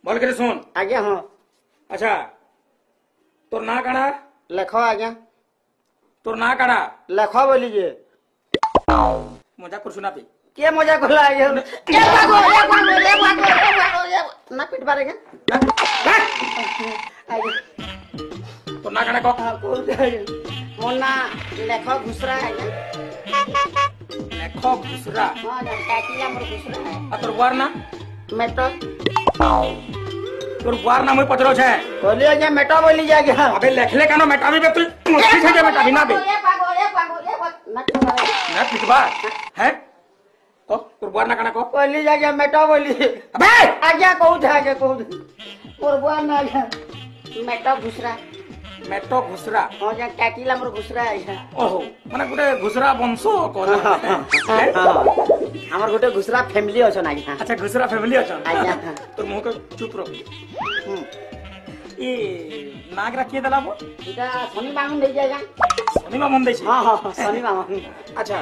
बोल के सुन। आज्ञा हाँ अच्छा तोर ना काड़ा लेख आज्ञा तोर ना काड़ा लेख बोलीजिए मजा कर सुना पे के मजा कर आज्ञा ना पीट पारेगा तोर ना काड़ा को मोर ना लेख घुसरा आज्ञा लेखो घुसरा हाँ टाइटिला मोर घुसरा है आ तोर बुआर ना मेटो तोर बुआर ना मुई पचरो छे बोली आज्ञा मेटो बोली जाएगा अबे लेखले कानो मेटाबी बे तू मुश्किल छे जे मेटाबी ना बे ना पिटबा हैं को तोर बुआर ना काना को बोली जाएगा मेटो बोली अबे आज्ञा कहू थे आज्ञा कहू थे मोर बुआ ना आज्ञा मेटो घुसरा मेटो घुसरा हाँ जा टाइटिला मोर घुसरा है ओहो माने गुटे घुसरा वंश को हमर गोटे घुसरा फैमिली अछन आज्ञा अच्छा घुसरा फैमिली अछन आज्ञा तोर मुंह के चुप रहो ए नागरा के दलाबो इटा शनि बामन दे जाएगा शनि मामन दै छै हाँ हाँ शनि बामन अच्छा